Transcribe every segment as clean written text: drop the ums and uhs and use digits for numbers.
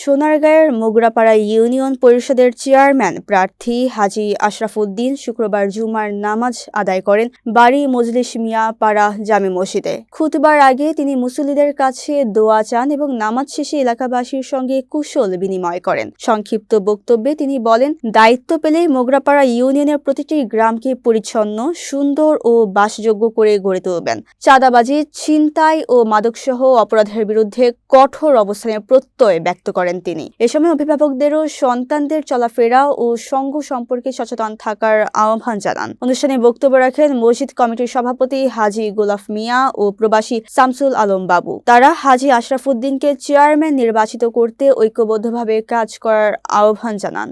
সোনারগাঁয়ের Mograpara union পরিষদের chairman প্রার্থী হাজী আশরাফ উদ্দিন শুক্রবার জুমার নামাজ আদায় করেন বাড়ি মজলিস মিয়া পাড়া জামে মসজিদে। খুতবার আগে তিনি মুসল্লিদের কাছে দোয়া চান এবং নামাজ শেষে এলাকাবাসীর সঙ্গে কুশল বিনিময় করেন। সংক্ষিপ্ত বক্তব্যে তিনি বলেন, দায়িত্ব পেলে মোগরাপাড়া ইউনিয়নের প্রতিটি গ্রামকে পরিচ্ছন্ন, সুন্দর ও বাসযোগ্য করে গড়ে তুলবেন। চাঁদাবাজি, ছিনতাই ও মাদকসহ অপরাধের বিরুদ্ধে কঠোর অবস্থানের প্রত্যয় ব্যক্ত করেন তিনি। এ সময় অভিভাবকদেরও সন্তানদের চলাফেরা ও সঙ্গ সম্পর্কে সচেতন থাকার আহ্বান জানান। অনুষ্ঠানে বক্তব্য রাখেন মসজিদ কমিটির সভাপতি হাজী গোলাফ মিয়া ও প্রবাসী শামসুল আলম বাবু। তারা হাজী আশরাফ উদ্দিনকে চেয়ারম্যান নির্বাচিত করতে ঐক্যবদ্ধভাবে কাজ করার আহ্বান জানান।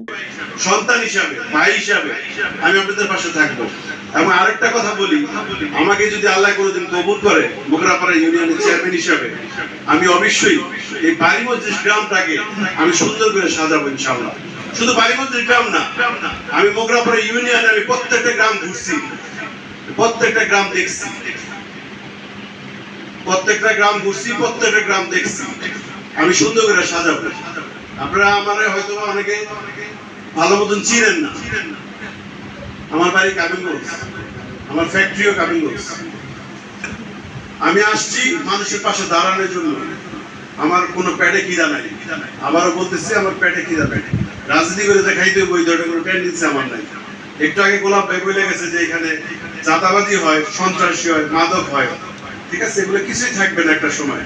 সন্তান হিসাবে, ভাই হিসাবে আমি আপনাদের পাশে থাকবো। এবং আরেকটা কথা বলি, আমাকে যদি আল্লাহ কোনোদিন কবুল করে মোগরাপাড়া ইউনিয়নের চেয়ারম্যান হিসাবে, আমি অবশ্যই এই বাড়ি মসজিদ গ্রামটাকে আমি সুন্দর করে সাজাবো ইনশাআল্লাহ। শুধু বাড়ি মসজিদ গ্রাম না, আমি মোগরাপাড়া ইউনিয়নে আমি প্রত্যেকটা গ্রাম ঘুরছি, প্রত্যেকটা গ্রাম দেখছি, প্রত্যেকটা গ্রাম দেখছি। আমি সুন্দর করে সাজাবো। আপনারা আমারে হয়তো অনেকে ভালো মতন চিনেন না। আমার বাড়ি কাবিনগঞ্জ, আমার ফ্যাক্টরিও কাবিনগঞ্জ। আমি আসছি মানুষের পাশে দাঁড়ানোর জন্য। আমার কোনো পেটে খিদা নাই, আবারও বলতেছি আমার পেটে খিদা নাই। রাজনীতি করে দেখাইতে বই ধরে কোনো টেন্ডেন্সি আমার নাই। একটু আগে গোলাপ ভাই বলে গেছে যে এখানে চাঁদাবাজি হয়, সন্ত্রাসী হয়, মাদক হয়, ঠিক আছে, এগুলো কিছুই থাকবে না একটা সময়।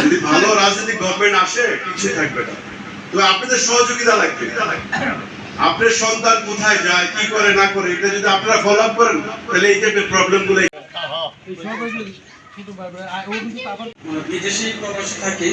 যদি ভালো রাজনৈতিক গভর্নমেন্ট আসে কিছুই থাকবে না। তো আপনাদের সহযোগিতা লাগবে। আপনার সন্তান কোথায় যায়, কি করে না করে, এটা যদি আপনারা ফলো আপ করেন তাহলে এই টাইপের প্রবলেম গুলো। বিদেশি প্রবাসী থাকে,